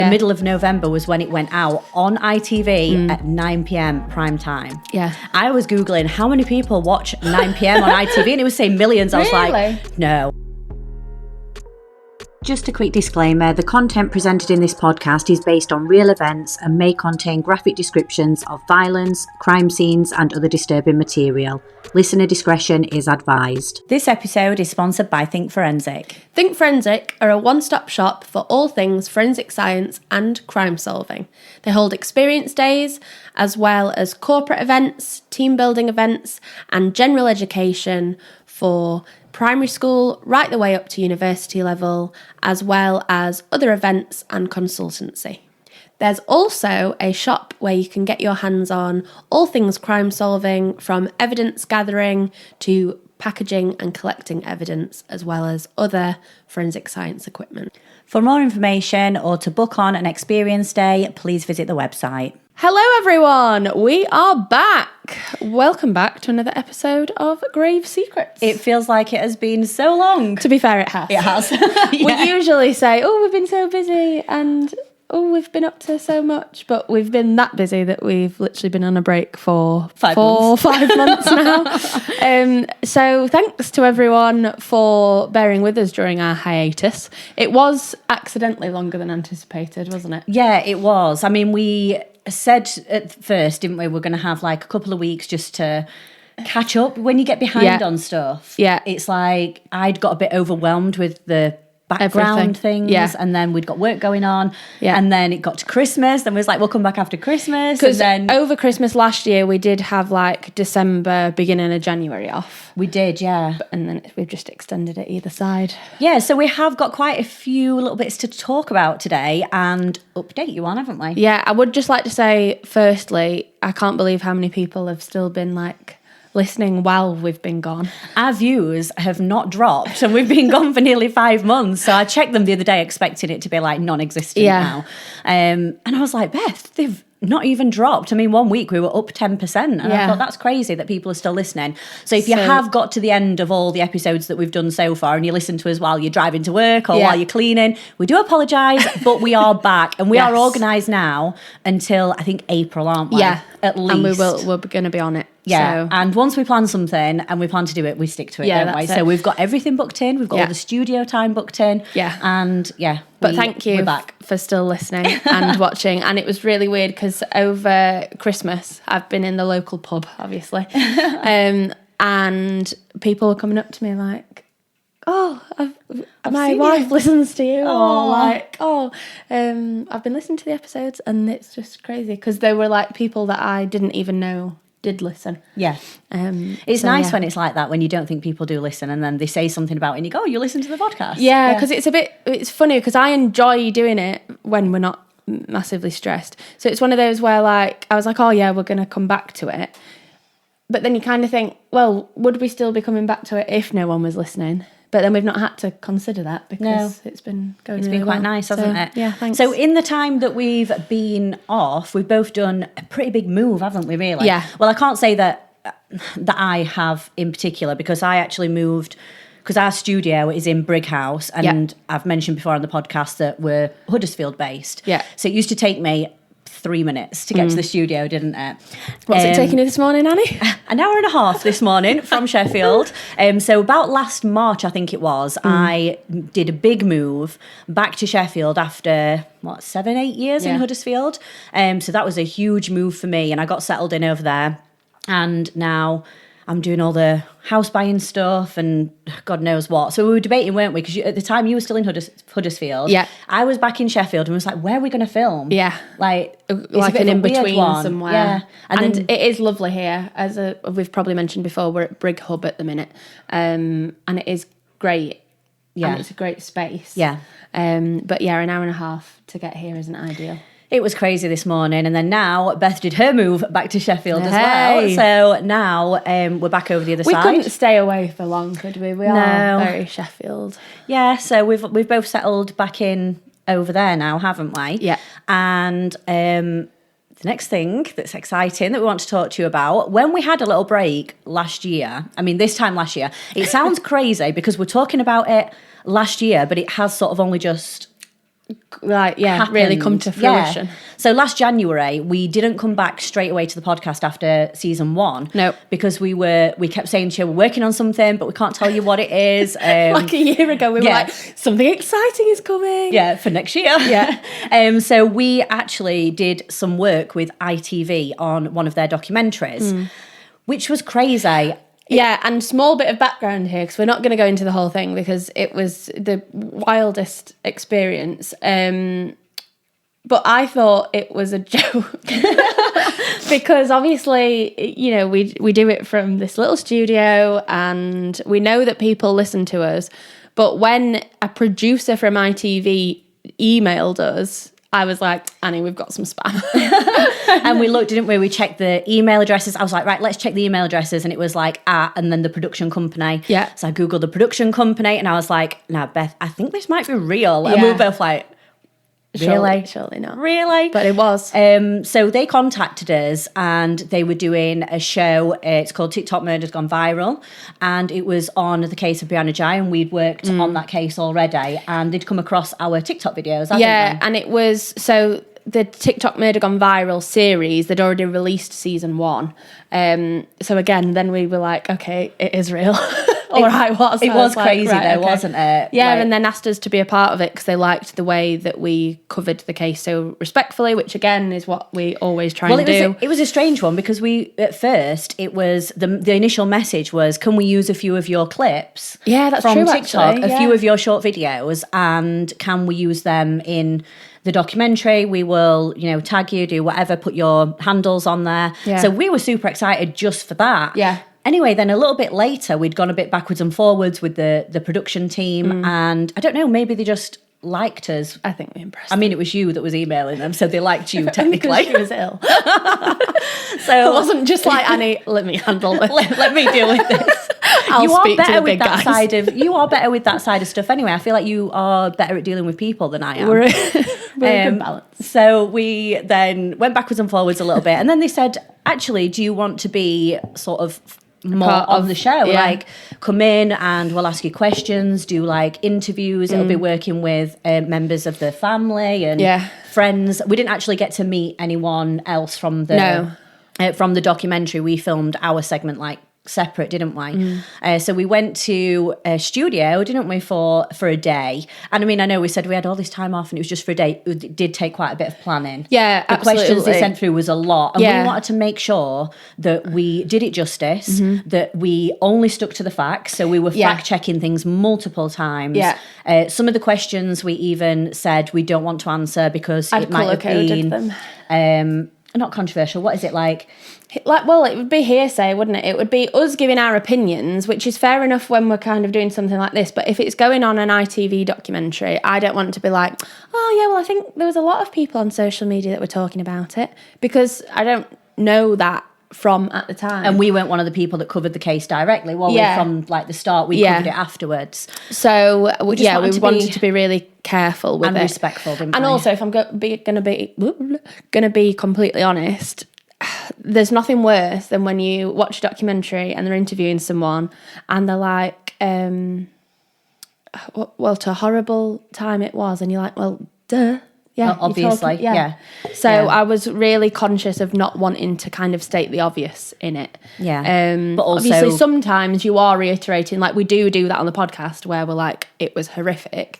The middle of November was when it went out on ITV at 9 p.m. prime time. Yeah. I was Googling how many people watch 9 p.m. on ITV and it was saying millions. I was like, no. Just a quick disclaimer, the content presented in this podcast is based on real events and may contain graphic descriptions of violence, crime scenes and other disturbing material. Listener discretion is advised. This episode is sponsored by Think Forensic. Think Forensic are a one-stop shop for all things forensic science and crime solving. They hold experience days, as well as corporate events, team building events and general education for primary school right the way up to university level, as well as other events and consultancy. There's also a shop where you can get your hands on all things crime solving, from evidence gathering to packaging and collecting evidence, as well as other forensic science equipment. For more information or to book on an experience day, please visit the website. Hello everyone, we are back. Welcome back to another episode of Grave Secrets. It feels like it has been so long. To be fair, it has. It has. We usually say, oh, we've been so busy and oh, we've been up to so much, but we've been that busy that we've literally been on a break for 5 months now. So thanks to everyone for bearing with us during our hiatus. It was accidentally longer than anticipated, wasn't it? Yeah, it was. I mean, we said at first, didn't we, we're going to have like a couple of weeks just to catch up when you get behind on stuff. Yeah. It's like I'd got a bit overwhelmed with the background things, and then we'd got work going on, and then it got to Christmas, then we was like, we'll come back after Christmas. Because then over Christmas last year we did have like December, beginning of January off. We did, yeah. And then we've just extended it either side. Yeah, so we have got quite a few little bits to talk about today and update you on, haven't we? Yeah, I would just like to say, firstly, I can't believe how many people have still been like listening while we've been gone. Our views have not dropped and we've been gone for nearly 5 months. So I checked them the other day expecting it to be like non-existent now. And I was like, Beth, they've not even dropped. I mean, 1 week we were up 10%. And I thought that's crazy that people are still listening. So if you have got to the end of all the episodes that we've done so far and you listen to us while you're driving to work or while you're cleaning, we do apologise, but we are back and we are organised now until I think April, aren't we? Yeah. At least. And we're going to be on it. Yeah, so. And once we plan something and we plan to do it, we stick to it, don't we? So we've got everything booked in. We've got all the studio time booked in. Yeah. And but thank you for still listening and watching. And it was really weird because over Christmas, I've been in the local pub, obviously. And people were coming up to me like, oh, my wife listens to you. Or like, I've been listening to the episodes and it's just crazy. Because they were like people that I didn't even know did listen. Yeah. It's nice when it's like that, when you don't think people do listen and then they say something about it and you go, oh, you listen to the podcast. Yeah, because it's funny because I enjoy doing it when we're not massively stressed. So it's one of those where like, I was like, oh yeah, we're going to come back to it. But then you kind of think, well, would we still be coming back to it if no one was listening? But then we've not had to consider that because it's been going really well. It's been quite nice, hasn't it? Yeah, thanks. So in the time that we've been off, we've both done a pretty big move, haven't we, really? Yeah. Well, I can't say that I have in particular because I actually moved, because our studio is in Brighouse and I've mentioned before on the podcast that we're Huddersfield based. Yeah. So it used to take me 3 minutes to get to the studio, didn't it? What's it taking you this morning, Annie? An hour and a half this morning from Sheffield. So about last March, I think it was, I did a big move back to Sheffield after, 7, 8 years in Huddersfield. So that was a huge move for me and I got settled in over there. And now I'm doing all the house buying stuff and God knows what. So we were debating, weren't we? Because at the time you were still in Huddersfield. Yeah. I was back in Sheffield and was like, where are we going to film? Yeah. Like an in-between somewhere. Yeah. And it is lovely here. As we've probably mentioned before, we're at Brig Hub at the minute. And it is great. Yeah. And it's a great space. Yeah. But yeah, an hour and a half to get here isn't ideal. It was crazy this morning. And then now Beth did her move back to Sheffield as well. So now we're back over the other side. We couldn't stay away for long, could we? We are very Sheffield. Yeah, so we've both settled back in over there now, haven't we? Yeah. And the next thing that's exciting that we want to talk to you about, when we had a little break last year, I mean this time last year, it sounds crazy because we're talking about it last year, but it has sort of only just really come to fruition. Yeah. So last January, we didn't come back straight away to the podcast after season 1. No. Because we kept saying to you, we're working on something, but we can't tell you what it is. Like a year ago, we were like, something exciting is coming. Yeah, for next year. Yeah. So we actually did some work with ITV on one of their documentaries, which was crazy. Yeah, and small bit of background here, because we're not going to go into the whole thing because it was the wildest experience. But I thought it was a joke because obviously, we do it from this little studio and we know that people listen to us. But when a producer from ITV emailed us, I was like, Annie, we've got some spam. And we looked, didn't we? We checked the email addresses. I was like, right, let's check the email addresses. And it was like, and then the production company. Yeah. So I Googled the production company and I was like, now, Beth, I think this might be real. And we were both like, really? Surely not. Really? But it was. So they contacted us and they were doing a show. It's called TikTok Murder's Gone Viral. And it was on the case of Brianna Ghey. And we'd worked on that case already. And they'd come across our TikTok videos. And it was... So the TikTok Murder Gone Viral series, they'd already released season 1. So again, then we were like, okay, it is real. It was crazy though, wasn't it? Yeah, and then asked us to be a part of it because they liked the way that we covered the case so respectfully, which again is what we always try and do. It was a strange one because at first it was the initial message was, can we use a few of your clips? Yeah, that's from true. TikTok, actually, a few of your short videos, and can we use them in the documentary? We will, tag you, do whatever, put your handles on there. Yeah. So we were super excited just for that. Yeah. Anyway, then a little bit later, we'd gone a bit backwards and forwards with the production team. And I don't know, maybe they just liked us. I think we impressed them. I mean, it was you that was emailing them, so they liked you technically. Because she was ill. So it wasn't just like, Annie, let me handle this. let me deal with this. I'll speak to the big guys. You are better with that side of stuff anyway. I feel like you are better at dealing with people than I am. We're a good balance. So we then went backwards and forwards a little bit. And then they said, actually, do you want to be sort of more on the show? Yeah. Like, come in and we'll ask you questions, do like interviews. It'll be working with members of the family and friends. We didn't actually get to meet anyone else from the documentary. We filmed our segment like separate, didn't we? So we went to a studio, didn't we, for a day? And I mean, I know we said we had all this time off and it was just for a day. It did take quite a bit of planning. Yeah, the absolutely. questions they sent through was a lot, and we wanted to make sure that we did it justice, that we only stuck to the facts. So we were fact checking things multiple times. Yeah. Some of the questions we even said we don't want to answer because it might have been not controversial. What is it like? Well, it would be hearsay, wouldn't it? It would be us giving our opinions, which is fair enough when we're kind of doing something like this. But if it's going on an ITV documentary, I don't want to be like, oh, yeah, well, I think there was a lot of people on social media that were talking about it, because I don't know that from at the time. And we weren't one of the people that covered the case directly. Well, from like the start, we covered it afterwards. So, we wanted to be really careful with and it. Respectful, didn't and we? also, if I'm going to be completely honest, there's nothing worse than when you watch a documentary and they're interviewing someone and they're like, what a horrible time it was. And you're like, well, duh. Yeah, obviously. So I was really conscious of not wanting to kind of state the obvious in it. Yeah. But also, obviously, sometimes you are reiterating, like we do that on the podcast where we're like, it was horrific.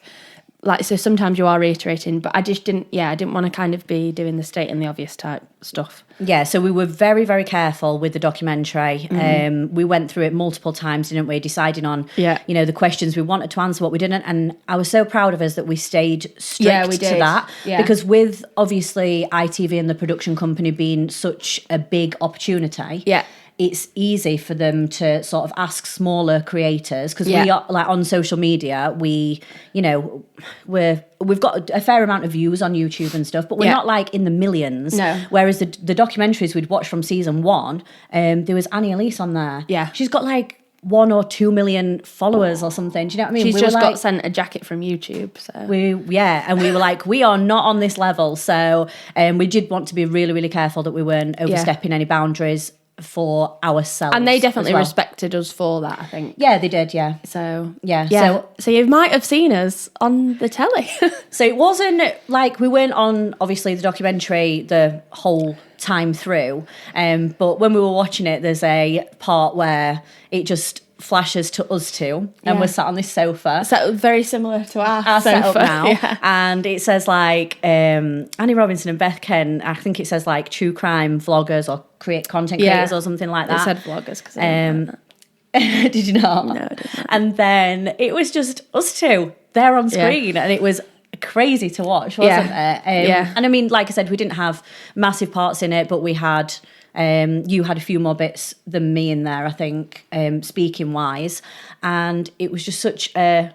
Like, so sometimes you are reiterating, but I just didn't want to kind of be doing the state and the obvious type stuff. Yeah, so we were very, very careful with the documentary. We went through it multiple times, didn't we? Deciding on, the questions we wanted to answer, what we didn't. And I was so proud of us that we stayed strict to that. Yeah. Because with, obviously, ITV and the production company being such a big opportunity, it's easy for them to sort of ask smaller creators, because we are like on social media, we've got a fair amount of views on YouTube and stuff, but we're not like in the millions. No. Whereas the documentaries we'd watched from season 1, there was Annie Elise on there. Yeah. She's got like 1 or 2 million followers or something. Do you know what I mean? She's just got sent a jacket from YouTube. So and we were like, we are not on this level. So we did want to be really, really careful that we weren't overstepping any boundaries for ourselves. And they definitely as well. respected us for that, I think. Yeah, they did, yeah. So, Yeah. So you might have seen us on the telly. So it wasn't like we weren't on, obviously, the documentary the whole time through. But when we were watching it, there's a part where it just flashes to us two, and we're sat on this sofa. So very similar to our Setup sofa now. Yeah. And it says like Annie Robinson and Beth Ken, I think it says like true crime vloggers or content creators or something like that. It said vloggers because I didn't know Did you not? No, I didn't. And then it was just us two there on screen, and it was crazy to watch, wasn't it? And I mean, like I said, we didn't have massive parts in it, but we had you had a few more bits than me in there, I think, speaking wise, and it was just such a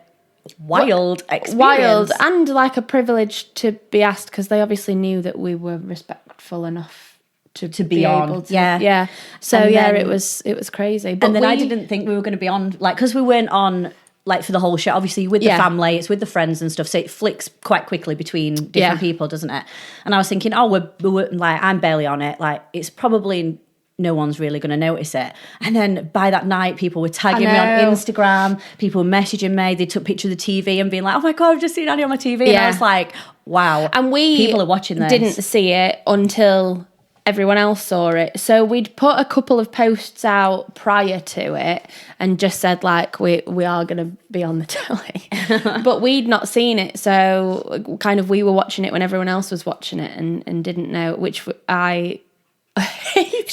wild experience. Wild and like a privilege to be asked, because they obviously knew that we were respectful enough to be on. able to. Yeah. So And then, it was crazy. But and then I didn't think we were going to be on, like, because we weren't on like for the whole show. Obviously with the family, it's with the friends and stuff, so it flicks quite quickly between different people, doesn't it? And I was thinking, we're like, I'm barely on it, like it's probably no one's really going to notice it. And then by that night, people were tagging me on Instagram, people were messaging me, they took pictures of the TV and being like, oh my God, I've just seen Annie on my TV. And I was like, wow. And people are watching this. Didn't see it until everyone else saw it. So we'd put a couple of posts out prior to it and just said like, we are going to be on the telly. But we'd not seen it. So kind of we were watching it when everyone else was watching it and didn't know, which I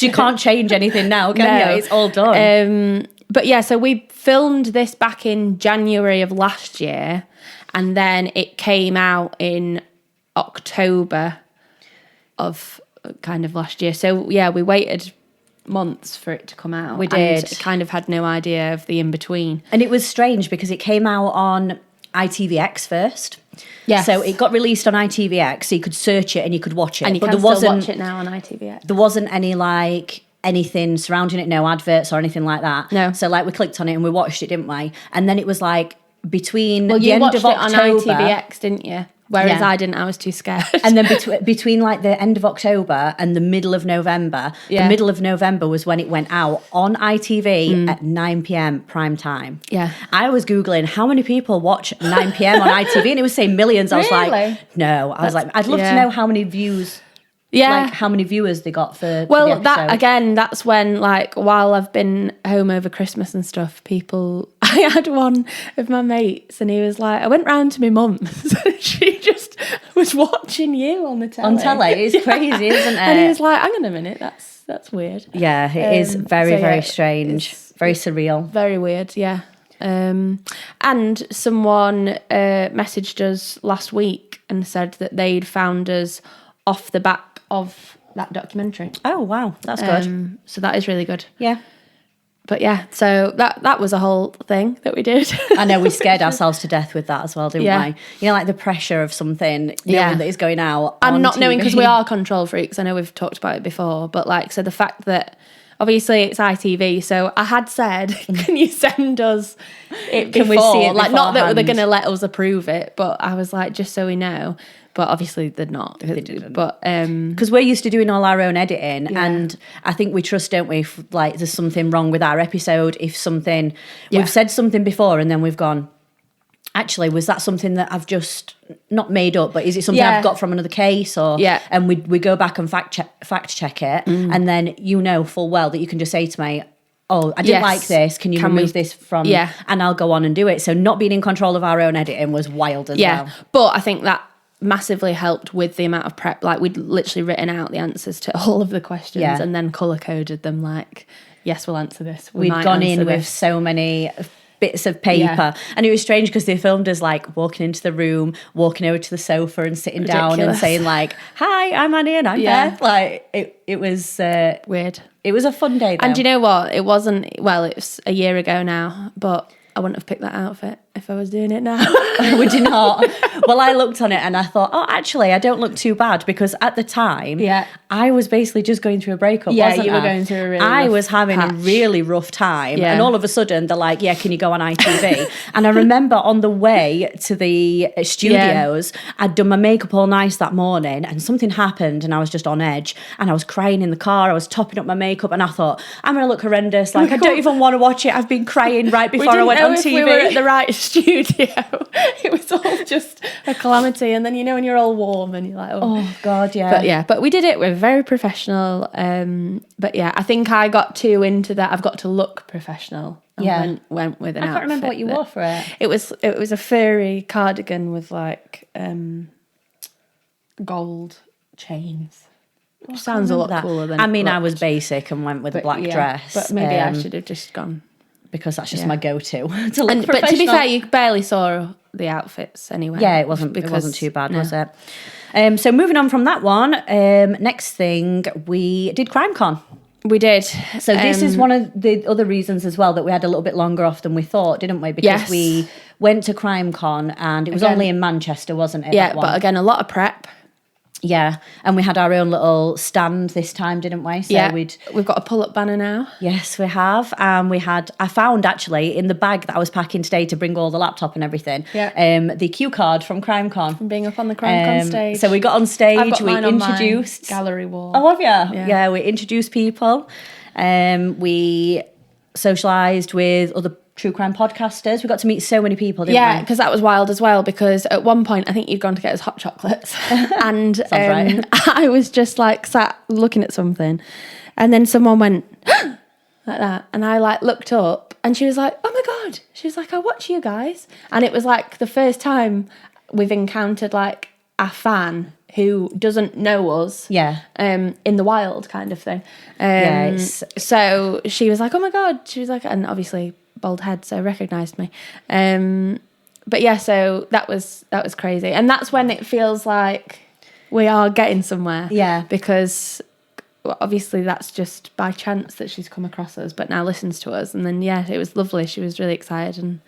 you can't change anything now, can you? It's all done. But yeah, so we filmed this back in January of last year, and then it came out in October of kind of last year. So yeah, we waited months for it to come out. We did. And kind of had no idea of the in-between. And it was strange because it came out on ITVX first. Yes. So it got released on ITVX, so you could search it and you could watch it. And you but can there still wasn't, watch it now on ITVX. There wasn't any like anything surrounding it, no adverts or anything like that. No. So like we clicked on it and we watched it, didn't we? And then it was like between the the end watched of it October on ITVX, didn't you? Whereas Yeah. I didn't, I was too scared. and then between like the end of October and the middle of November, the middle of November was when it went out on ITV at 9 p.m. prime time. Yeah. I was Googling how many people watch 9 p.m. on ITV and it was saying millions. I was Really? like, no. I was like, I'd love to know how many views, like how many viewers they got for the episode. That again, that's when like while I've been home over Christmas and stuff, I had one of my mates and he was like, I went round to my mum's and she just was watching you on the telly. On telly, it's crazy, isn't it? And he was like, hang on a minute, that's weird. Yeah, it is very, very strange, very surreal. Very weird, yeah. And someone messaged us last week and said that they'd found us off the back of that documentary. Oh wow, that's good. So that is really good. Yeah. But yeah, so that was a whole thing that we did. I know we scared ourselves to death with that as well, didn't we? You know, like the pressure of something knowing that is going out and on not TV. knowing, because we are control freaks. I know we've talked about it before, but like, so the fact that obviously it's ITV, so I had said, can you send us it before? Can we see it like, not that they're beforehand? going to let us approve it, but I was like, just so we know. But obviously they're not. They didn't. But because we're used to doing all our own editing, and I think we trust, don't we? If like there's something wrong with our episode, if something we've said something before, and then we've gone, actually, was that something that I've just not made up, but is it something I've got from another case? Or and we go back and fact check it, and then you know full well that you can just say to me, oh, I didn't like this. Can you remove this from? And I'll go on and do it. So not being in control of our own editing was wild as well. But I think that massively helped with the amount of prep. Like, we'd literally written out the answers to all of the questions and then colour coded them. Like, yes, we'll answer this. We'd gone in with so many bits of paper, and it was strange because they filmed us like walking into the room, walking over to the sofa and sitting down and saying like, hi, I'm Annie and I'm Beth. Like it was weird. It was a fun day though. And you know what, it was a year ago now, but I wouldn't have picked that outfit. if I was doing it now. Would you not? Well, I looked on it and I thought, oh, actually, I don't look too bad, because at the time, I was basically just going through a breakup, wasn't you were I? going through a really I rough was having patch. a really rough time. Yeah. And all of a sudden, they're like, yeah, can you go on ITV? And I remember on the way to the studios, I'd done my makeup all nice that morning, and something happened and I was just on edge, and I was crying in the car. I was topping up my makeup and I thought, I'm going to look horrendous. Like, I don't even want to watch it. I've been crying right before I went on TV. We were at the right studio. It was all just a calamity. And then, when you're all warm and you're like, oh God, yeah. But we did it. We're very professional. But yeah, I think I got too into that. I've got to look professional. And went with an outfit. I can't remember what you wore for it. It was a furry cardigan with like gold chains. Which sounds a lot cooler than I was basic and went with a black dress. But maybe I should have just gone. Because that's just my go-to to look professional. But to be fair, you barely saw the outfits anyway. Yeah, it wasn't too bad, was it? So moving on from that one, next thing, we did CrimeCon. We did. So this is one of the other reasons as well that we had a little bit longer off than we thought, didn't we? Because we went to CrimeCon and it was only in Manchester, wasn't it? Yeah, but again, a lot of prep. Yeah, and we had our own little stand this time, didn't we? So we've got a pull-up banner now. Yes, we have. I found actually in the bag that I was packing today to bring all the laptop and everything, the cue card from CrimeCon. From being up on the CrimeCon stage. So we got on stage, I've got mine introduced... on my gallery wall. Oh, have you? Yeah, we introduced people. We socialised with other true crime podcasters. We got to meet so many people, didn't we? Yeah, because that was wild as well, because at one point I think you'd gone to get us hot chocolates and right. I was just like sat looking at something and then someone went like that and I like looked up and she was like, oh my God. She was like, I watch you guys. And it was like the first time we've encountered like a fan who doesn't know us in the wild kind of thing. So she was like, oh my God. She was like, and obviously bald head, so recognised me. But yeah, so that was crazy. And that's when it feels like we are getting somewhere. Yeah. Because obviously that's just by chance that she's come across us, but now listens to us. And then, it was lovely. She was really excited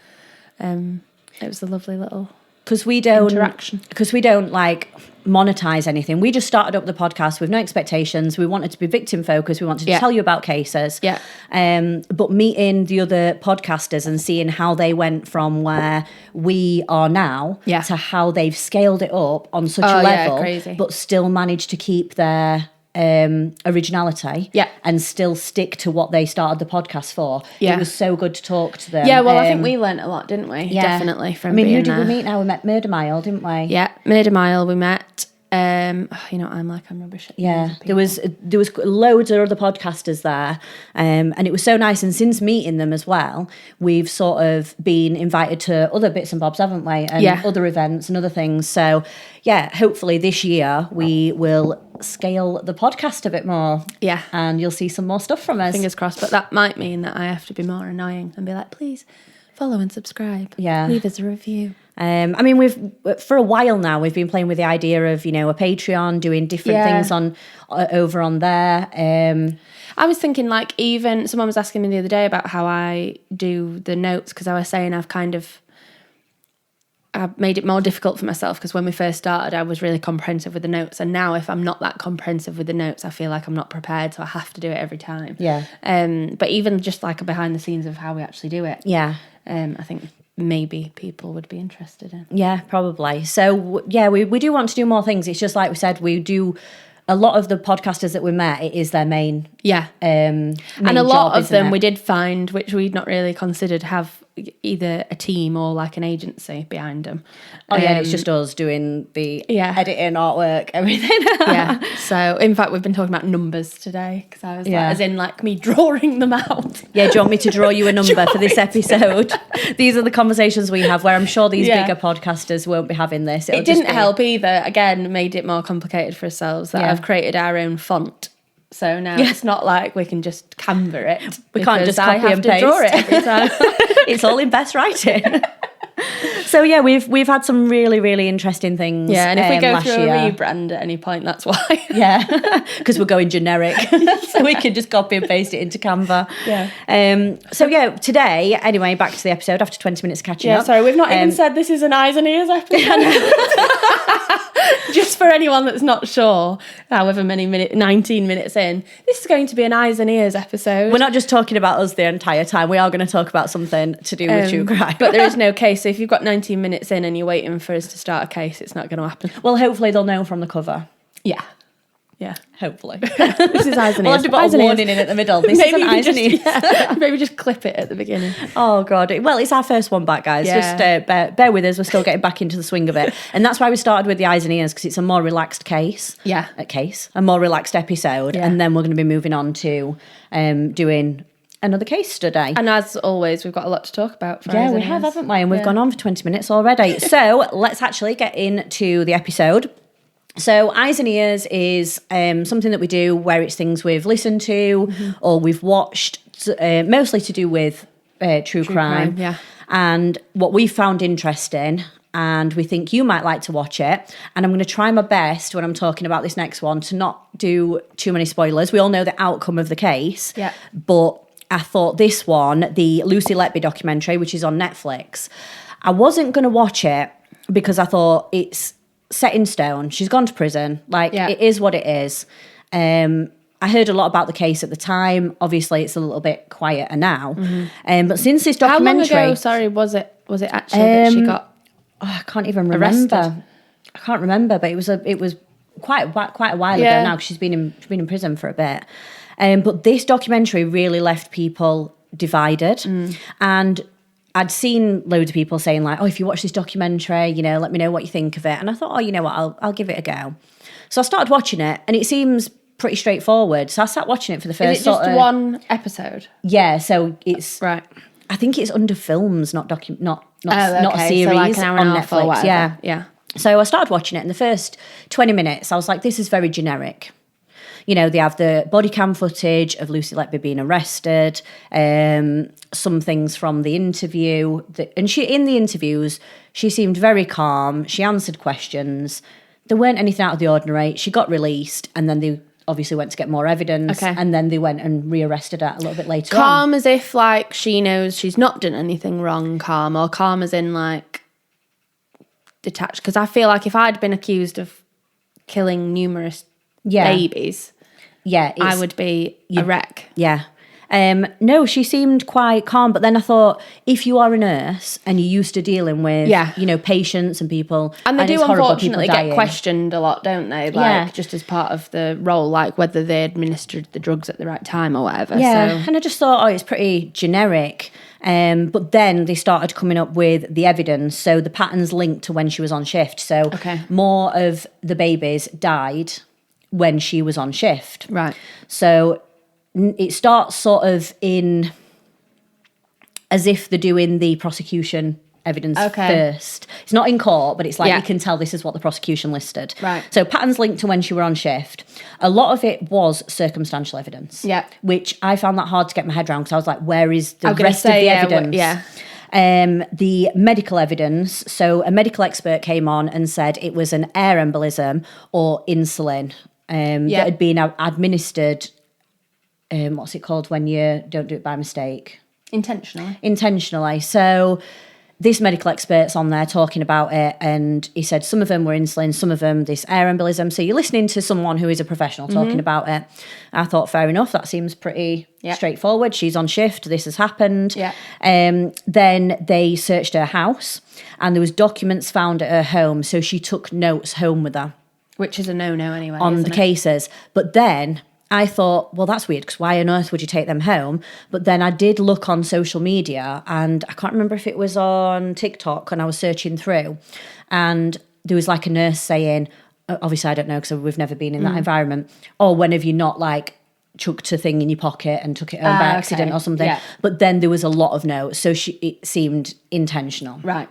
and it was a lovely little... Because we don't like monetize anything. We just started up the podcast with no expectations. We wanted to be victim focused. We wanted to tell you about cases. Yeah. But meeting the other podcasters and seeing how they went from where we are now to how they've scaled it up on such a level, but still managed to keep their originality and still stick to what they started the podcast for. It was so good to talk to them. Yeah, well, I think we learnt a lot, didn't we? Yeah. Definitely from being who did there. we meet now? We met Murder Mile, didn't we? Yeah, Murder Mile we met. I'm rubbish at names of people. There was loads of other podcasters there, and it was so nice. And since meeting them as well, we've sort of been invited to other bits and bobs, haven't we? And other events and other things. So hopefully this year we will scale the podcast a bit more. Yeah, and you'll see some more stuff from us. Fingers crossed. But that might mean that I have to be more annoying and be like, please follow and subscribe. Yeah, leave us a review. We've for a while now we've been playing with the idea of a Patreon, doing different things over on there. I was thinking even someone was asking me the other day about how I do the notes, because I was saying I've made it more difficult for myself, because when we first started I was really comprehensive with the notes, and now if I'm not that comprehensive with the notes I feel like I'm not prepared, so I have to do it every time. Yeah. But even just like a behind the scenes of how we actually do it. Yeah. I think maybe people would be interested in. Yeah, probably. So we do want to do more things. It's just like we said, we do a lot of the podcasters that we met, it is their main and a lot of them we did find, which we'd not really considered, have either a team or like an agency behind them. It's just us doing the editing, artwork, everything. So in fact we've been talking about numbers today, because I was as in me drawing them out. Do you want me to draw you a number for this episode? These are the conversations we have, where I'm sure these bigger podcasters won't be having this. It didn't help either. Again, made it more complicated for ourselves that I've created our own font. So now it's not like we can just Canva it. We can't just copy and paste. Draw it every time. It's all in best writing. So yeah, we've had some really, really interesting things. Yeah, and if we go through year. a rebrand at any point, that's why. Yeah, because we're going generic, so we can just copy and paste it into Canva. Yeah. So yeah, today, anyway, back to the episode after 20 minutes catching up. Yeah, sorry, we've not even said this is an eyes and ears episode. Just for anyone that's not sure, however many minutes, 19 minutes in, this is going to be an eyes and ears episode. We're not just talking about us the entire time. We are going to talk about something to do with true crime. But there is no case. So if you've got 19 minutes in and you're waiting for us to start a case, it's not going to happen. Well, hopefully they'll know from the cover. Yeah. Yeah. Hopefully. This is eyes and ears. We'll have to put a warning in at the middle. This is an eyes and ears. Yeah, maybe just clip it at the beginning. Oh, God. Well, it's our first one back, guys. Yeah. Just bear with us. We're still getting back into the swing of it. And that's why we started with the eyes and ears, because it's a more relaxed case. Yeah. A more relaxed episode. Yeah. And then we're going to be moving on to doing another case study. And as always, we've got a lot to talk about. Yeah, we have, haven't we? And we've gone on for 20 minutes already. So let's actually get into the episode. So eyes and ears is something that we do where it's things we've listened to or we've watched, mostly to do with true crime. Yeah. And what we found interesting, and we think you might like to watch it. And I'm going to try my best when I'm talking about this next one to not do too many spoilers. We all know the outcome of the case. Yeah. But I thought this one, the Lucy Letby documentary, which is on Netflix, I wasn't going to watch it because I thought it's set in stone. She's gone to prison. It is what it is. I heard a lot about the case at the time. Obviously, it's a little bit quieter now. But since this documentary... How long ago, sorry, was it actually that she got I can't even remember. arrested? I can't remember, but it was quite a while ago now, 'cause she's been in prison for a bit. But this documentary really left people divided. And I'd seen loads of people saying like, oh, if you watch this documentary, let me know what you think of it. And I thought, oh, you know what, I'll give it a go. So I started watching it and it seems pretty straightforward. So I sat watching it for the first Is it just one episode? Yeah, so it's... Right. I think it's under films, not a series So like an hour and on a half or Netflix. whatever. Yeah. So I started watching it and the first 20 minutes, I was like, this is very generic. They have the body cam footage of Lucy Letby being arrested, some things from the interview. And in the interviews, she seemed very calm. She answered questions. There weren't anything out of the ordinary. She got released and then they obviously went to get more evidence. Okay. And then they went and rearrested her a little bit later Calm as if like she knows she's not done anything wrong, calm, or calm as in like detached? Because I feel like if I'd been accused of killing numerous babies... Yeah, I would be a wreck. Yeah. No, she seemed quite calm. But then I thought, if you are a nurse and you're used to dealing with, patients and people, and they do it's horrible, unfortunately people get dying. questioned a lot, don't they? Like just as part of the role, like whether they administered the drugs at the right time or whatever. Yeah, so. and I just thought, it's pretty generic. But then they started coming up with the evidence. So the patterns linked to when she was on shift. So more of the babies died when she was on shift. Right. So it starts sort of in as if they're doing the prosecution evidence first. It's not in court, but it's like you can tell this is what the prosecution listed. Right. So patterns linked to when she were on shift. A lot of it was circumstantial evidence. Yeah. Which I found that hard to get my head around because I was like, where is the rest of the evidence? The medical evidence. So a medical expert came on and said it was an air embolism or insulin that had been administered. What's it called when you don't do it by mistake? Intentionally. So this medical expert's on there talking about it, and he said some of them were insulin, some of them this air embolism. So you're listening to someone who is a professional talking about it. I thought, fair enough, that seems pretty straightforward. She's on shift, this has happened. Then they searched her house, and there was documents found at her home, so she took notes home with her. Which is a no-no anyway, on the cases. But then I thought, well, that's weird, because why on earth would you take them home? But then I did look on social media, and I can't remember if it was on TikTok, and I was searching through, and there was like a nurse saying, obviously I don't know because we've never been in that environment, when have you not like chucked a thing in your pocket and took it home by accident or something? But then there was a lot of notes, so it seemed intentional. Right.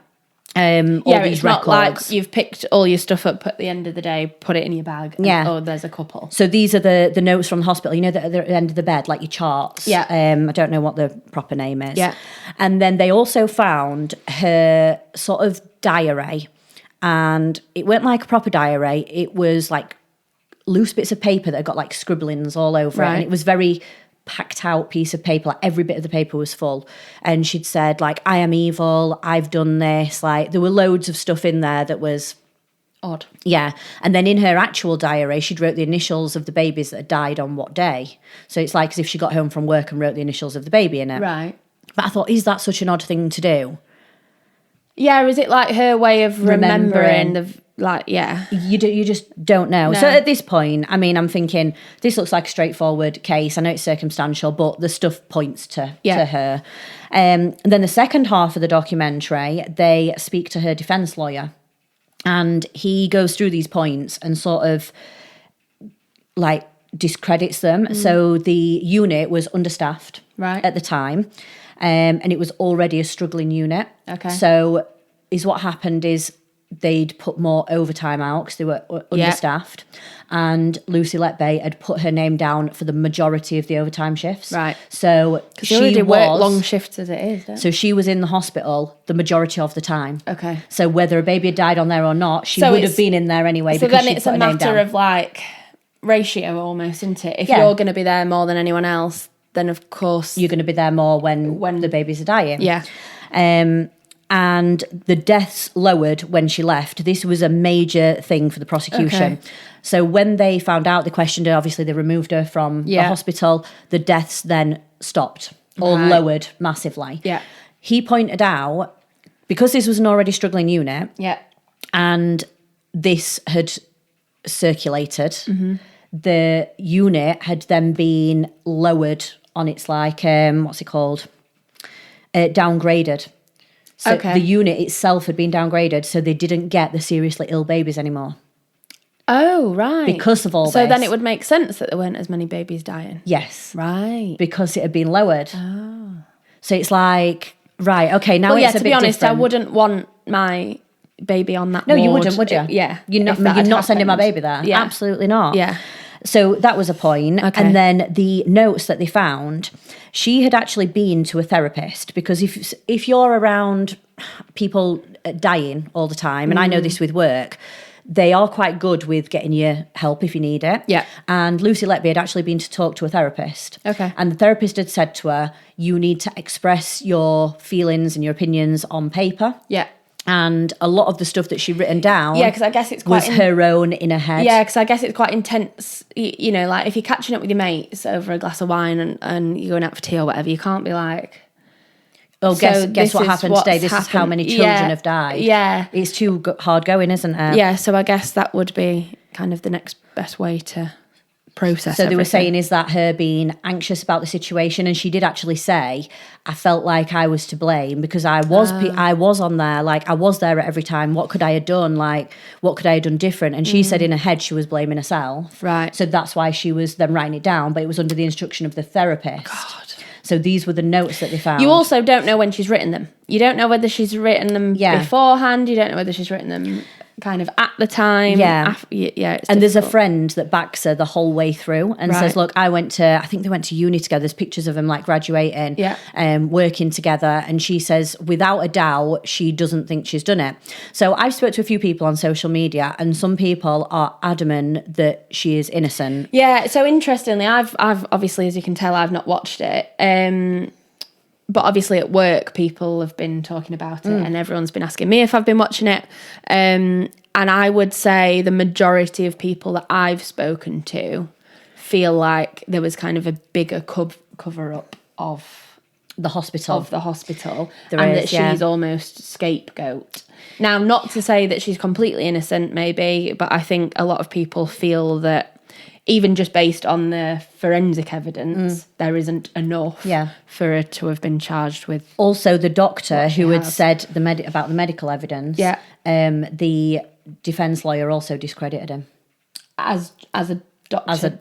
all these it's records. not like you've picked all your stuff up at the end of the day, put it in your bag. And, oh, there's a couple. So these are the notes from the hospital, that are at the end of the bed, like your charts. Yeah. I don't know what the proper name is. Yeah. And then they also found her sort of diary, and it weren't like a proper diary. It was like loose bits of paper that got like scribblings all over it. And it was very packed out piece of paper, like every bit of the paper was full. And she'd said, like, I am evil, I've done this. Like, there were loads of stuff in there that was odd. Yeah. And then in her actual diary, she'd wrote the initials of the babies that had died on what day. So it's like as if she got home from work and wrote the initials of the baby in it. Right. But I thought, is that such an odd thing to do? Yeah, is it like her way of remembering You just don't know. No. So at this point, I mean, I'm thinking, this looks like a straightforward case. I know it's circumstantial, but the stuff points to her. And then the second half of the documentary, they speak to her defence lawyer. And he goes through these points and sort of, like, discredits them. So the unit was understaffed at the time. And it was already a struggling unit. Okay. So what happened is they'd put more overtime out because they were understaffed. And Lucy Letby had put her name down for the majority of the overtime shifts. Right. So she already work long shifts as it is, don't So she was in the hospital the majority of the time. Okay. So whether a baby had died on there or not, she would have been in there anyway. So because then it's a matter of like ratio almost, isn't it? If Yeah. you're going to be there more than anyone else, then of course you're going to be there more when the babies are dying. Yeah. And the deaths lowered when she left. This was a major thing for the prosecution. Okay. So when they found out, they questioned her. Obviously, they removed her from the hospital. The deaths then stopped or lowered massively. Yeah. He pointed out, because this was an already struggling unit, and this had circulated, the unit had then been lowered on its, like, what's it called? Downgraded. So the unit itself had been downgraded, so they didn't get the seriously ill babies anymore. Oh, right. Because of all this. So then it would make sense that there weren't as many babies dying. Yes. Right. Because it had been lowered. Oh. So it's like, right, okay, now it's a bit different. To be honest, I wouldn't want my baby on that ward. No, you wouldn't, would you? Yeah. You're not sending my baby there. Yeah. Absolutely not. Yeah. So that was a point. Okay. And then the notes that they found, she had actually been to a therapist, because if you're around people dying all the time, and I know this with work, they are quite good with getting you help if you need it. Yeah. And Lucy Letby had actually been to talk to a therapist. Okay. And the therapist had said to her, you need to express your feelings and your opinions on paper. Yeah. And a lot of the stuff that she'd written down, because I guess it's quite was her own in her head. Yeah, because I guess it's quite intense. You know, like if you're catching up with your mates over a glass of wine and you're going out for tea or whatever, you can't be like, oh, guess what happened today? This is how many children have died. Yeah. It's too hard going, isn't it? Yeah, so I guess that would be kind of the next best way to process So they were everything. saying, is that her being anxious about the situation? And she did actually say, I felt like I was to blame because I was on there, like I was there at every time. What could I have done? Like, what could I have done different? And she said in her head she was blaming herself. Right. So that's why she was then writing it down, but it was under the instruction of the therapist. God. So these were the notes that they found. You also don't know when she's written them. You don't know whether she's written them beforehand. You don't know whether she's written them kind of at the time. Yeah. It's there's a difficult. friend that backs her the whole way through and says, look, I think they went to uni together. There's pictures of them like graduating, working together. And she says, without a doubt, she doesn't think she's done it. So I've spoke to a few people on social media, and some people are adamant that she is innocent. Yeah. So interestingly, I've obviously, as you can tell, I've not watched it. But obviously at work, people have been talking about it and everyone's been asking me if I've been watching it. And I would say the majority of people that I've spoken to feel like there was kind of a bigger cover-up of the hospital. That she's almost scapegoat. Now, not to say that she's completely innocent, maybe, but I think a lot of people feel that even just based on the forensic evidence, there isn't enough for her to have been charged with. Also, the doctor who had said about the medical evidence, the defence lawyer also discredited him. As a doctor?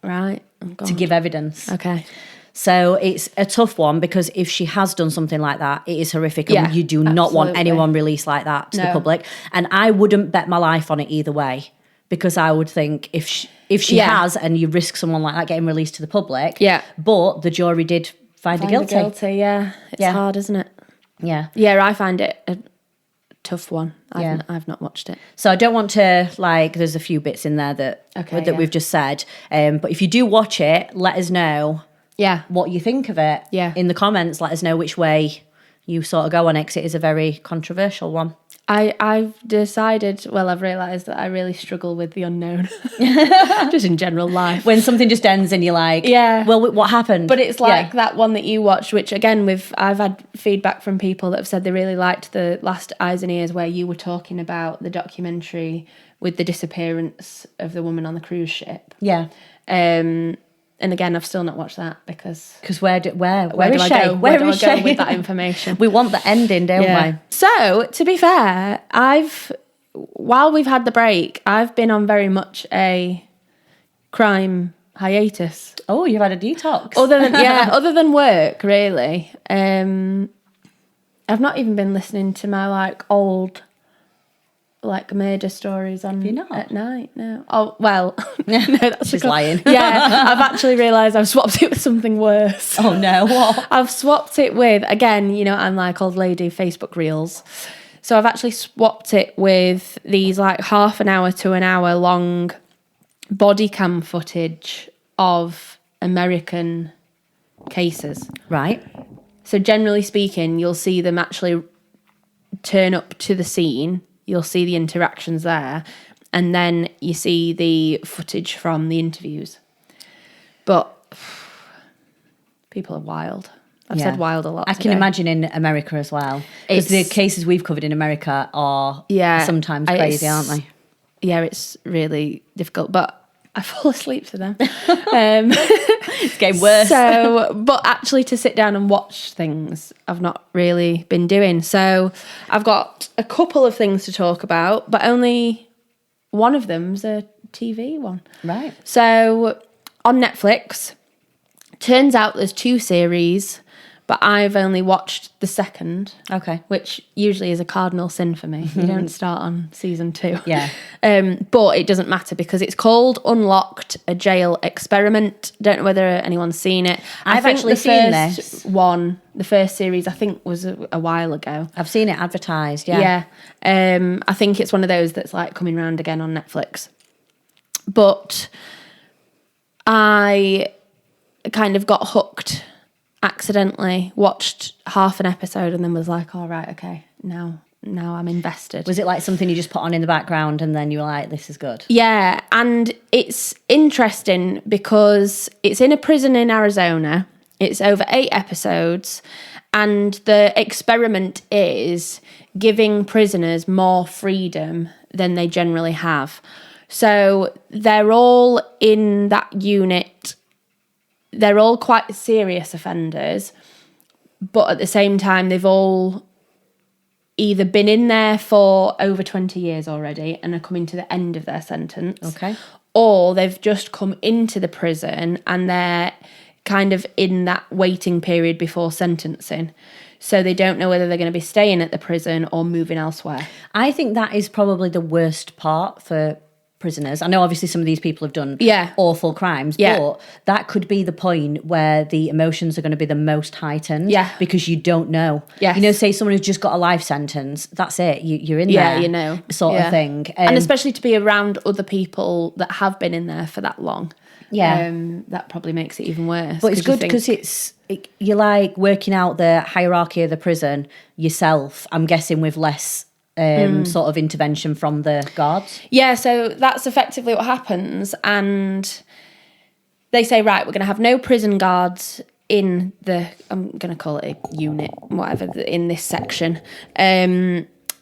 Right. Oh, God. To give evidence. Okay. So it's a tough one because if she has done something like that, it is horrific. Yeah, And you do not want absolutely. anyone released like that to the public. And I wouldn't bet my life on it either way, because I would think if she has, and you risk someone like that getting released to the public, but the jury did find her guilty. It's hard, isn't it? Yeah. Yeah, I find it a tough one. I've not watched it. So I don't want to, there's a few bits in there that we've just said. But if you do watch it, let us know what you think of it. Yeah. In the comments, let us know which way you sort of go on it, 'cause it is a very controversial one. I've realised that I really struggle with the unknown. Just in general life. When something just ends and you're like, well, what happened? But it's like that one that you watched, which again, I've had feedback from people that have said they really liked the last Eyes and Ears, where you were talking about the documentary with the disappearance of the woman on the cruise ship. Yeah. And again, I've still not watched that because where do I go with that information? We want the ending, don't we? So, to be fair, while we've had the break, I've been on very much a crime hiatus. Oh, you've had a detox. Other than work, really. I've not even been listening to my old murder stories on at night. No. Oh well, no, that's she's lying. Yeah, I've actually realised I've swapped it with something worse. Oh no, what? I've swapped it with, again, I'm like old lady Facebook reels. So I've actually swapped it with these half an hour to an hour long body cam footage of American cases. Right. So generally speaking, you'll see them actually turn up to the scene. You'll see the interactions there, and then you see the footage from the interviews. But people are wild. I've said wild a lot. I can imagine in America as well, because the cases we've covered in America are sometimes crazy, aren't they? Yeah, it's really difficult, but I fall asleep to them. It's getting worse. But actually to sit down and watch things, I've not really been doing. So I've got a couple of things to talk about, but only one of them's a TV one. Right. So on Netflix, turns out there's 2 series, but I've only watched the second. Okay. Which usually is a cardinal sin for me. You don't start on season 2. Yeah. But it doesn't matter because it's called Unlocked, a Jail Experiment. Don't know whether anyone's seen it. I've actually seen this. The first series, I think, was a while ago. I've seen it advertised, yeah. I think it's one of those that's coming round again on Netflix. But I kind of got hooked accidentally, watched half an episode and then was like, all right, okay, now I'm invested. Was it something you just put on in the background and then you were like, this is good? Yeah, and it's interesting because it's in a prison in Arizona. It's over 8 episodes, and the experiment is giving prisoners more freedom than they generally have. So they're all in that unit. They're all quite serious offenders, but at the same time, they've all either been in there for over 20 years already and are coming to the end of their sentence. Okay. Or they've just come into the prison and they're kind of in that waiting period before sentencing. So they don't know whether they're going to be staying at the prison or moving elsewhere. I think that is probably the worst part for prisoners. I know obviously some of these people have done awful crimes, but that could be the point where the emotions are going to be the most heightened because you don't know. Yes. Say someone who's just got a life sentence, that's it. You're in there, sort of thing. And especially to be around other people that have been in there for that long. Yeah. That probably makes it even worse. But it's good because you're working out the hierarchy of the prison yourself, I'm guessing, with less sort of intervention from the guards. Yeah, so that's effectively what happens. And they say, right, we're going to have no prison guards in I'm going to call it a unit, whatever, in this section.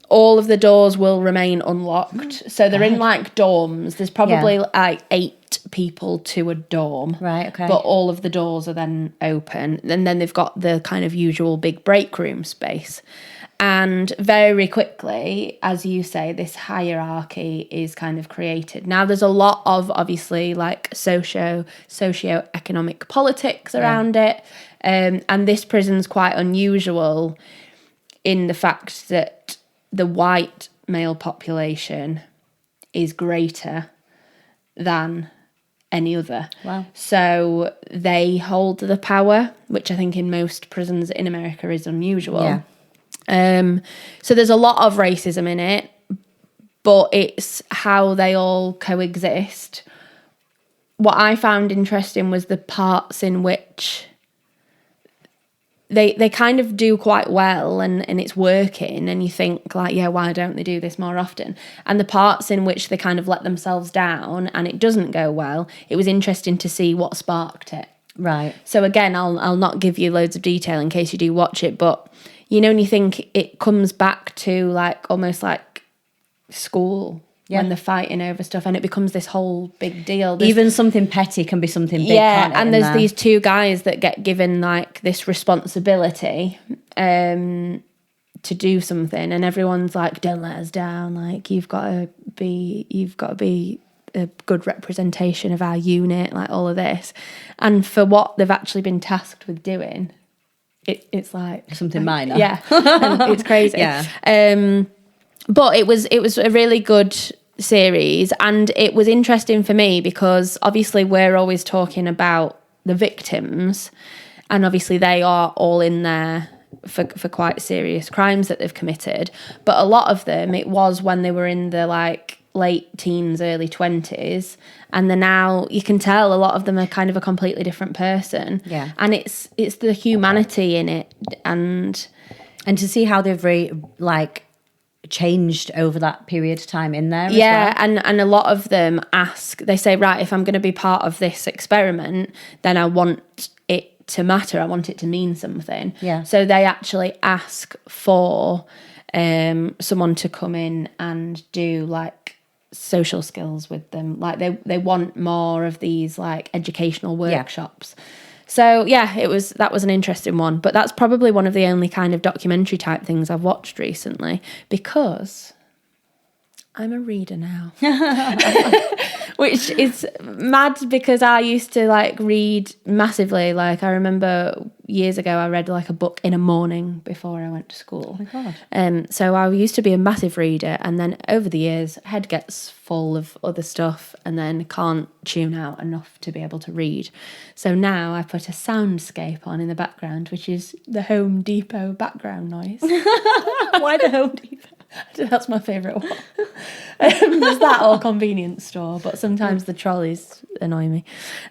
All of the doors will remain unlocked. So they're in dorms. There's probably 8 people to a dorm. Right, okay. But all of the doors are then open. And then they've got the kind of usual big break room space. And very quickly, as you say, this hierarchy is kind of created. Now, there's a lot of, obviously, like socio-economic politics around it. And this prison's quite unusual in the fact that the white male population is greater than any other. Wow. So they hold the power, which I think in most prisons in America is unusual. Yeah. So there's a lot of racism in it, but it's how they all coexist. What I found interesting was the parts in which they kind of do quite well and it's working, and you think like, yeah, why don't they do this more often? And the parts in which they kind of let themselves down and it doesn't go well, it was interesting to see what sparked it. Right. So again, I'll not give you loads of detail in case you do watch it, but you know, and you think it comes back to like almost like school when they're fighting over stuff, and it becomes this whole big deal. Even something petty can be something big. Yeah, can't it, and in there's there? these two guys that get given like this responsibility to do something, and everyone's like, "Don't let us down. Like you've got to be a good representation of our unit." Like all of this, and for what they've actually been tasked with doing. It's like something minor. Yeah, it's crazy. Yeah. But it was a really good series, and it was interesting for me because obviously we're always talking about the victims, and obviously they are all in there for quite serious crimes that they've committed. But a lot of them, it was when they were in the like late teens, early 20s, and then now you can tell a lot of them are kind of a completely different person. Yeah. And it's the humanity in it, and to see how they've changed over that period of time in there. Yeah, as well. and a lot of them they say, right, if I'm going to be part of this experiment, then I want it to matter. I want it to mean something. Yeah. So they actually ask for someone to come in and do like social skills with them. Like they want more of these like educational workshops. So yeah, that was an interesting one, but that's probably one of the only kind of documentary type things I've watched recently because I'm a reader now. Which is mad because I used to like read massively. Like I remember years ago I read like a book in a morning before I went to school. Oh my God. So I used to be a massive reader, and then over the years head gets full of other stuff and then can't tune out enough to be able to read. So now I put a soundscape on in the background, which is the Home Depot background noise. Why the Home Depot? That's my favourite one. There's that or convenience store, but sometimes the trolleys annoy me.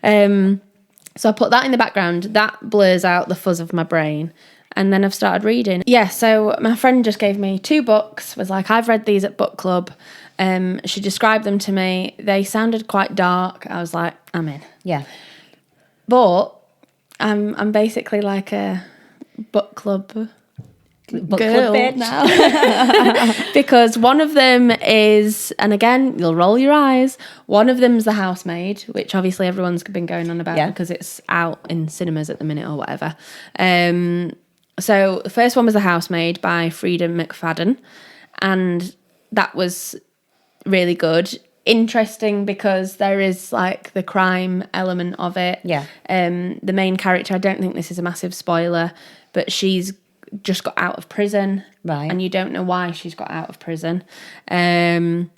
So I put that in the background. That blurs out the fuzz of my brain. And then I've started reading. Yeah, so my friend just gave me 2 books, was like, I've read these at book club. She described them to me. They sounded quite dark. I was like, I'm in. Yeah. But I'm basically like a book club girl bitch now. Because one of them is, and again, you'll roll your eyes, one of them's The Housemaid, which obviously everyone's been going on about because it's out in cinemas at the minute or whatever. So the first one was The Housemaid by Freda McFadden, and that was really good. Interesting because there is like the crime element of it. Yeah. The main character, I don't think this is a massive spoiler, but she's just got out of prison, right? And you don't know why she's got out of prison, and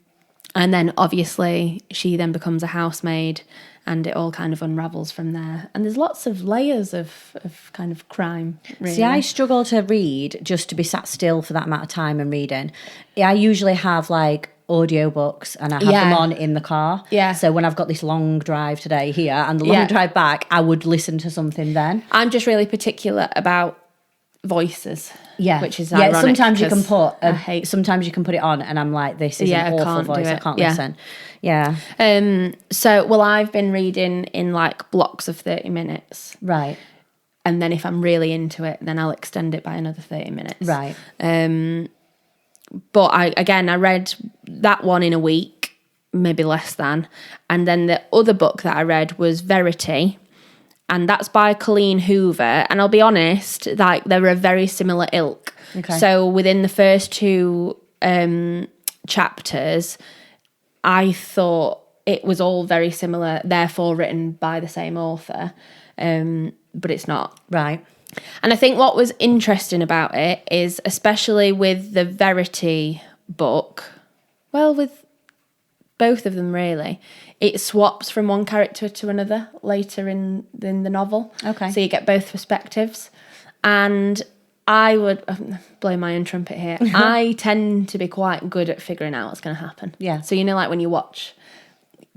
then obviously she then becomes a housemaid, and it all kind of unravels from there. And there's lots of layers of kind of crime. Really. See, I struggle to read just to be sat still for that amount of time and reading. I usually have like audiobooks and I have them on in the car. Yeah. So when I've got this long drive today here and the long drive back, I would listen to something then. I'm just really particular about voice, which is ironic. Sometimes you can put it on and I'm like, this is an awful voice, I can't listen. So I've been reading in like blocks of 30 minutes, right? And then if I'm really into it, then I'll extend it by another 30 minutes, right? But I read that one in a week, maybe less than, and then the other book that I read was Verity, and that's by Colleen Hoover. And I'll be honest, like they're a very similar ilk. Okay. So within the first 2 chapters, I thought it was all very similar, therefore written by the same author, but it's not. Right. And I think what was interesting about it is, especially with the Verity book, well, with both of them really, it swaps from one character to another later in the novel. Okay. So you get both perspectives. And I would blow my own trumpet here. I tend to be quite good at figuring out what's going to happen. Yeah. So, like when you watch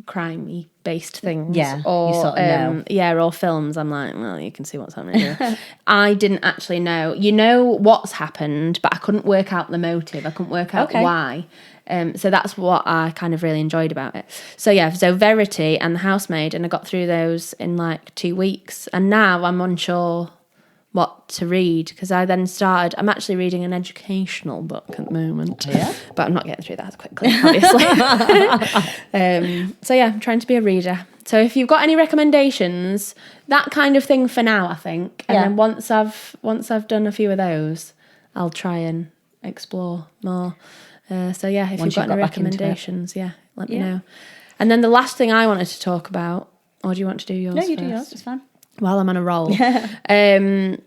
crimey based things, or you sort of know. Or films, I'm like, well, you can see what's happening here. I didn't actually know. You know what's happened, but I couldn't work out the motive. I couldn't work out why. So that's what I kind of really enjoyed about it. So Verity and The Housemaid, and I got through those in like 2 weeks, and now I'm unsure what to read, because I then started, I'm actually reading an educational book at the moment, but I'm not getting through that as quickly, obviously. I'm trying to be a reader. So if you've got any recommendations, that kind of thing for now, I think, and then once I've done a few of those, I'll try and explore more. If you've got any recommendations, let me know. And then the last thing I wanted to talk about, or do you want to do yours No, you first? do yours, it's fine. While I'm on a roll. I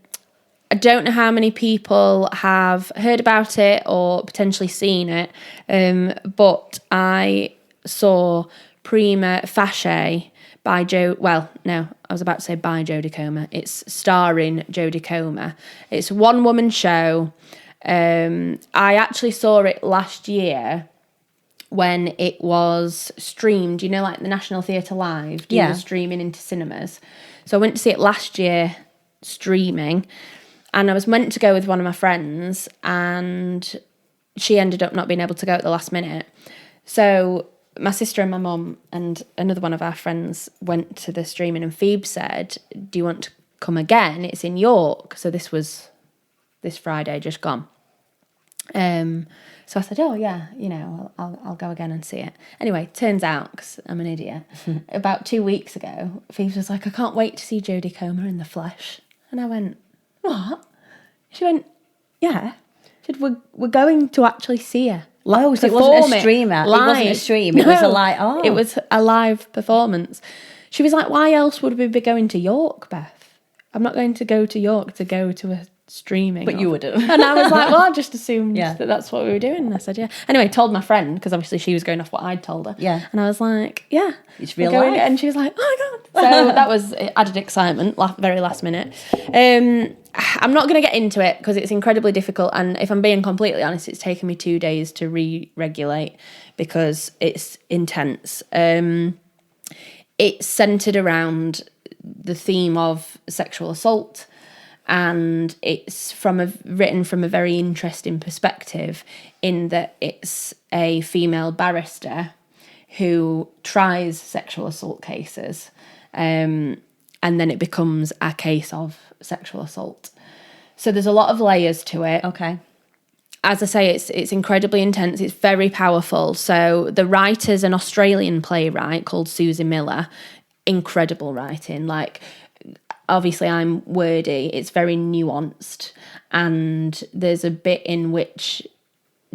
don't know how many people have heard about it or potentially seen it, but I saw Prima Facie by I was about to say by Jodie Comer. It's starring Jodie Comer. It's a one-woman show. I actually saw it last year when it was streamed, like the National Theatre Live, do the streaming into cinemas. So I went to see it last year, streaming, and I was meant to go with one of my friends, and she ended up not being able to go at the last minute. So my sister and my mum and another one of our friends went to the streaming, and Phoebe said, do you want to come again? It's in York. So this was this Friday, just gone. So I said, I'll go again and see it. Anyway, turns out, because I'm an idiot, about 2 weeks ago, Phoebe was like, I can't wait to see Jodie Comer in the flesh. And I went, what? She went, yeah. She said, we're going to actually see her. So it wasn't a streamer. Live. It wasn't a stream. It was a live. It was a live performance. She was like, why else would we be going to York, Beth? I'm not going to go to York to go to a streaming. But you wouldn't. And I was like, well, I just assumed that that's what we were doing. And I said, yeah. Anyway, told my friend, because obviously she was going off what I'd told her. Yeah. And I was like, yeah. It's real life. And she was like, oh my God. So that was added excitement, very last minute. I'm not going to get into it because it's incredibly difficult. And if I'm being completely honest, it's taken me 2 days to re-regulate because it's intense. It's centred around the theme of sexual assault, and it's written from a very interesting perspective in that it's a female barrister who tries sexual assault cases, and then it becomes a case of sexual assault. So there's a lot of layers to it. Okay. As I say, it's incredibly intense. It's very powerful. So the writer's an Australian playwright called Susie Miller. Incredible writing. Like, obviously I'm wordy. It's very nuanced. And there's a bit in which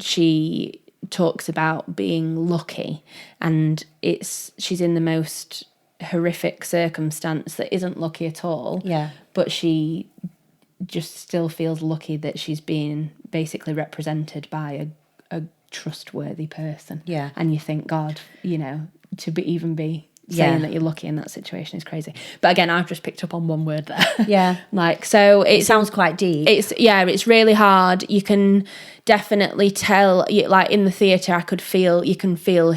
she talks about being lucky. And she's in the most horrific circumstance that isn't lucky at all. Yeah. But she just still feels lucky that she's being basically represented by a trustworthy person. Yeah. And you think, God, to be saying that you're lucky in that situation is crazy. But again, I've just picked up on one word there. Yeah. So it sounds quite deep. It's really hard. You can definitely tell, like in the theatre, you can feel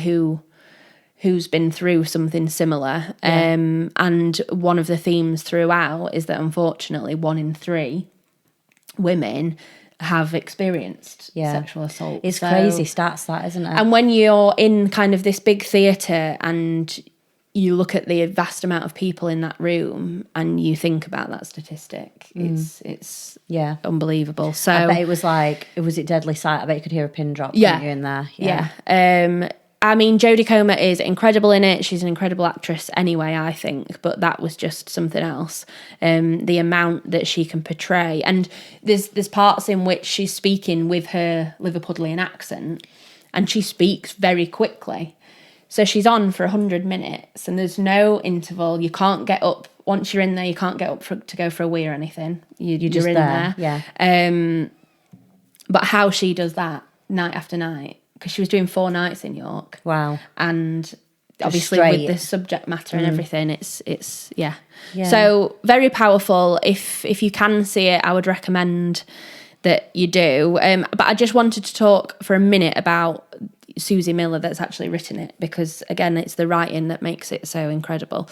who's been through something similar. Yeah. And one of the themes throughout is that unfortunately 1 in 3 women have experienced sexual assault. It's crazy stats, that, isn't it? And when you're in kind of this big theatre and you look at the vast amount of people in that room and you think about that statistic, it's unbelievable. So I bet it was it Deadly Sight? I bet you could hear a pin drop, couldn't you, in there? Yeah. I mean, Jodie Comer is incredible in it. She's an incredible actress anyway, I think. But that was just something else. The amount that she can portray. And there's parts in which she's speaking with her Liverpudlian accent, and she speaks very quickly. So she's on for 100 minutes, and there's no interval. You can't get up. Once you're in there, you can't get up to go for a wee or anything. You're just in there. Yeah. But how she does that night after night, because she was doing 4 nights in York. Wow. And obviously with the subject matter and everything, it's yeah. So very powerful. If you can see it, I would recommend that you do. But I just wanted to talk for a minute about Susie Miller that's actually written it, because again, it's the writing that makes it so incredible.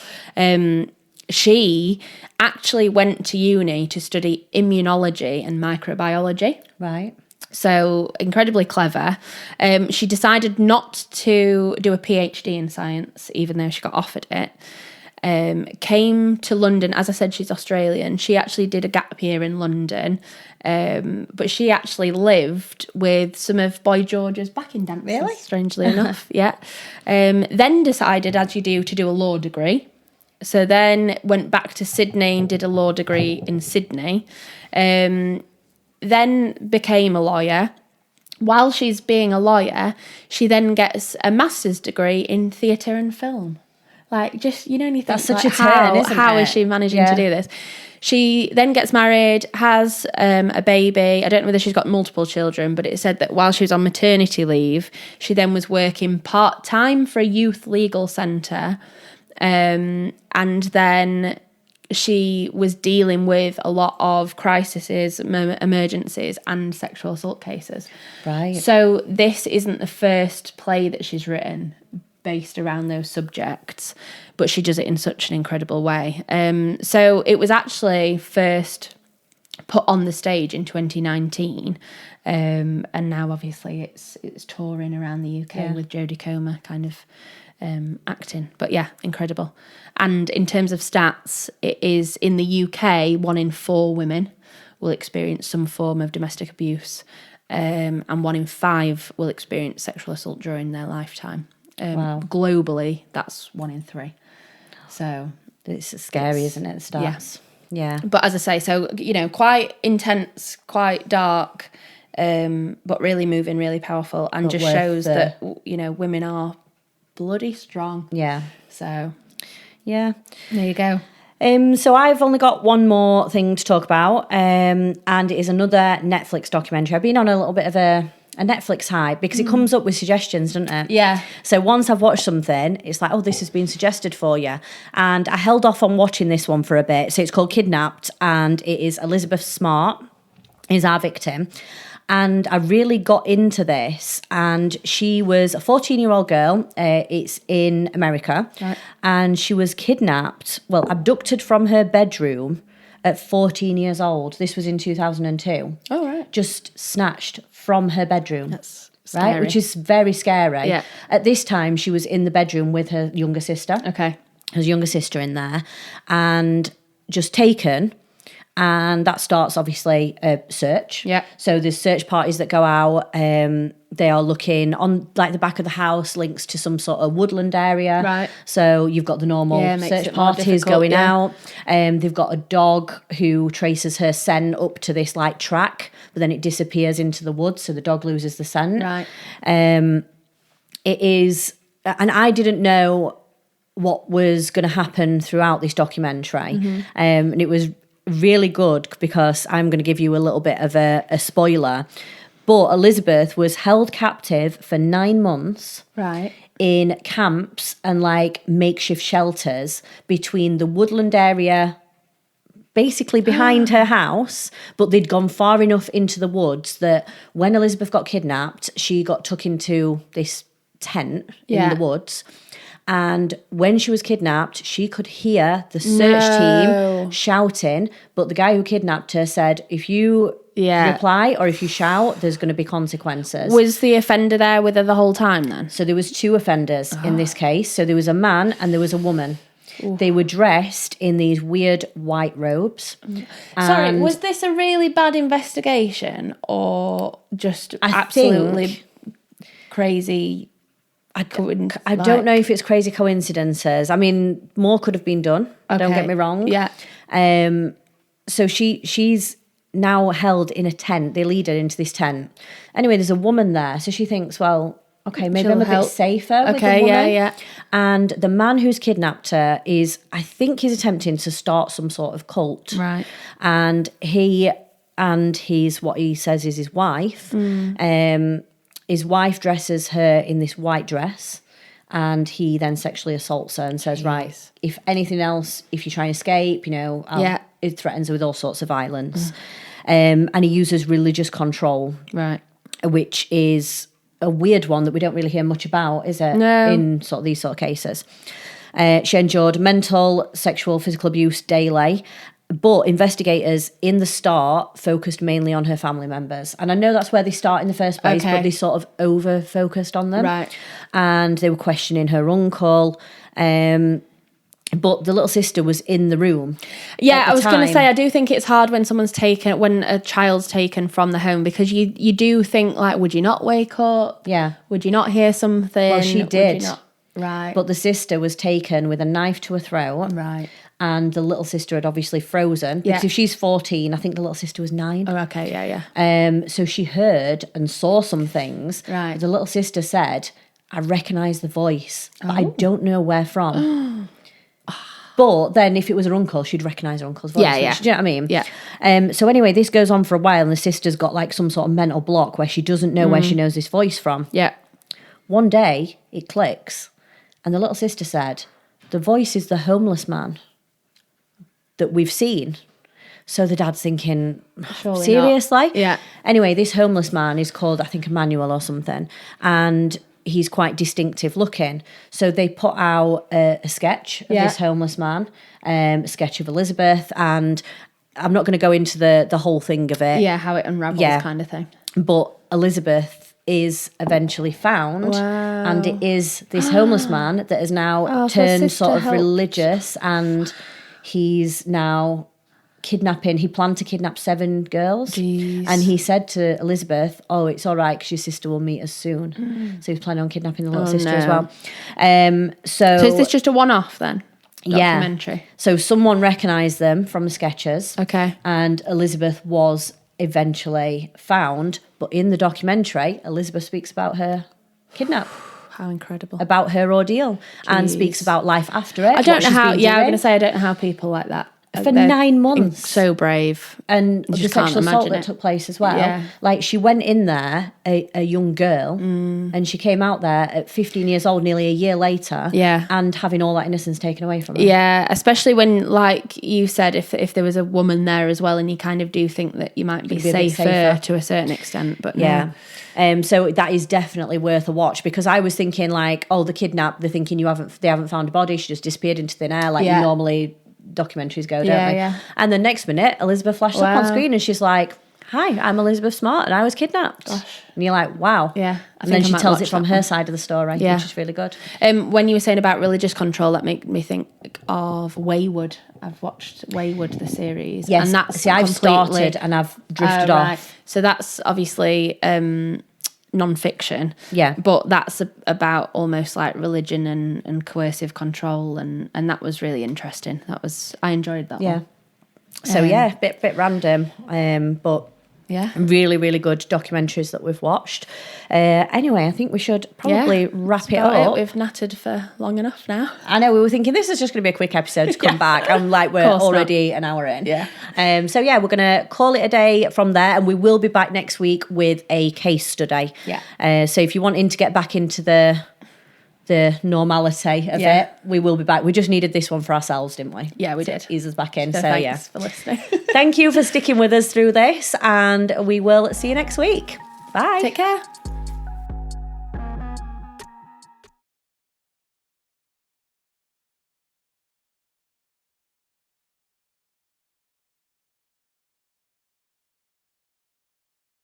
She actually went to uni to study immunology and microbiology. Right. So incredibly clever. She decided not to do a PhD in science, even though she got offered it. Came to London. As I said, she's Australian. She actually did a gap year in London. But she actually lived with some of Boy George's backing dancers, really? Strangely enough. Yeah. Then decided, as you do, to do a law degree. So then went back to Sydney and did a law degree in Sydney. Then became a lawyer. While she's being a lawyer, she then gets a master's degree in theatre and film. Like, just, you know, and you think, that's such like, a turn, isn't it? How is she managing to do this? She then gets married, has a baby. I don't know whether she's got multiple children, but it said that while she was on maternity leave, she then was working part-time for a youth legal centre. And then she was dealing with a lot of crises, emergencies, and sexual assault cases. Right. So this isn't the first play that she's written based around those subjects, but she does it in such an incredible way. So it was actually first put on the stage in 2019, and now obviously it's touring around the UK with Jodie Comer kind of acting. But yeah, incredible. And in terms of stats, it is in the UK, 1 in 4 women will experience some form of domestic abuse, and 1 in 5 will experience sexual assault during their lifetime. Wow. Globally, that's 1 in 3. So it's scary, isn't it? The stats. Yeah. But as I say, so, you know, quite intense, quite dark, but really moving, really powerful, and just shows that, you know, women are bloody strong. Yeah. So, yeah. There you go. So I've only got one more thing to talk about, and it is another Netflix documentary. I've been on a little bit of a Netflix hype because it comes up with suggestions, doesn't it? Yeah. So once I've watched something, it's like, oh, this has been suggested for you. And I held off on watching this one for a bit. So it's called Kidnapped, and it is Elizabeth Smart is our victim. And I really got into this, and she was a 14-year-old girl. It's in America. Right. And she was abducted from her bedroom at 14 years old. This was in 2002. Oh, right. Just snatched from her bedroom. That's scary. Right? Which is very scary. Yeah. At this time, she was in the bedroom with her younger sister. Okay. Her younger sister in there. And just taken. And that starts, obviously, a search. Yeah. So there's search parties that go out. They are looking on, like, the back of the house, links to some sort of woodland area. Right. So you've got the normal search parties going out. They've got a dog who traces her scent up to this, like, track, but then it disappears into the woods, so the dog loses the scent. Right. It is... And I didn't know what was going to happen throughout this documentary. Mm-hmm. And it was really good because I'm going to give you a little bit of a spoiler. But Elizabeth was held captive for 9 months. Right. In camps and like makeshift shelters between the woodland area, basically behind her house, but they'd gone far enough into the woods that when Elizabeth got kidnapped, she got tucked into this tent in the woods. And when she was kidnapped, she could hear the search team shouting. But the guy who kidnapped her said, if you reply or if you shout, there's going to be consequences. Was the offender there with her the whole time then? So there was 2 offenders in this case. So there was a man and there was a woman. Ooh. They were dressed in these weird white robes. Sorry, was this a really bad investigation or just absolutely crazy I don't know if it's crazy coincidences. I mean, more could have been done. Okay. Don't get me wrong. Yeah. So she's now held in a tent. They lead her into this tent. Anyway, there's a woman there. So she thinks, well, okay, maybe I'm a bit safer with the woman. Yeah. And the man who's kidnapped her I think he's attempting to start some sort of cult. Right. And he's what he says is his wife. His wife dresses her in this white dress, and he then sexually assaults her and says, right, if anything else, if you try and escape, it threatens her with all sorts of violence. And he uses religious control. Right. Which is a weird one that we don't really hear much about, is it? No. In sort of these sort of cases. She endured mental, sexual, physical abuse daily. But investigators in the start focused mainly on her family members. And I know that's where they start in the first place, but they sort of over-focused on them. Right. And they were questioning her uncle. But the little sister was in the room. Yeah, I was going to say, I do think it's hard when when a child's taken from the home, because you do think, like, would you not wake up? Yeah. Would you not hear something? Well, she did. Right. But the sister was taken with a knife to her throat. Right. And the little sister had obviously frozen. Because if she's 14, I think the little sister was 9. Oh, okay, yeah. So she heard and saw some things. Right. The little sister said, I recognise the voice, but I don't know where from. But then if it was her uncle, she'd recognise her uncle's voice. Yeah. Do you know what I mean? Yeah. So anyway, this goes on for a while, and the sister's got like some sort of mental block where she doesn't know where she knows this voice from. Yeah. One day, it clicks, and the little sister said, the voice is the homeless man that we've seen. So the dad's thinking, Surely seriously? not. Yeah. Anyway, this homeless man is called, I think, Emmanuel or something, and he's quite distinctive looking. So they put out a sketch of this homeless man, a sketch of Elizabeth, and I'm not going to go into the whole thing of it. Yeah, how it unravels kind of thing. But Elizabeth is eventually found, and it is this homeless man that has now turned sort of religious, and he's now kidnapping. He planned to kidnap 7 girls. Jeez. And he said to Elizabeth, it's all right because your sister will meet us soon. So he's planning on kidnapping the little sister as well. So is this just a one-off then? Documentary. Yeah. So someone recognised them from the sketches. Okay. And Elizabeth was eventually found. But in the documentary, Elizabeth speaks about her kidnap. How incredible. About her ordeal. And speaks about life after it. I don't know how, I'm going to say I don't know how people like that. For 9 months. So brave. And the sexual assault that took place as well. Yeah. Like, she went in there, a young girl, and she came out there at 15 years old, nearly a year later. Yeah. And having all that innocence taken away from her. Yeah, especially when, like you said, if there was a woman there as well, and you kind of do think that you might be safer to a certain extent. But no. Yeah. So that is definitely worth a watch, because I was thinking, like, the kidnap, they're thinking they haven't found a body, she just disappeared into thin air, like you normally documentaries go, don't they? Yeah. And the next minute, Elizabeth flashed up on screen and she's like, hi, I'm Elizabeth Smart and I was kidnapped. Gosh. And you're like, wow. Yeah. And then she tells it from her side of the story, which is really good. When you were saying about religious control, that made me think of Wayward. I've watched Wayward, the series. Yes. And that's I've started and I've drifted off. Right. So that's obviously non-fiction. Yeah. But that's about almost like religion and coercive control, and that was really interesting. I enjoyed that one. So bit random, but really, really good documentaries that we've watched. Anyway, I think we should probably wrap it up. We've nattered for long enough now. I know, we were thinking this is just going to be a quick episode to come back. I'm like, we're already an hour in. Yeah. So we're going to call it a day from there, and we will be back next week with a case study. Yeah. So if you're wanting to get back into the normality of it, we will be back. We just needed this one for ourselves, didn't we? Yeah, we did. Ease us back in. So thanks for listening. Thank you for sticking with us through this, and we will see you next week. Bye. Take care.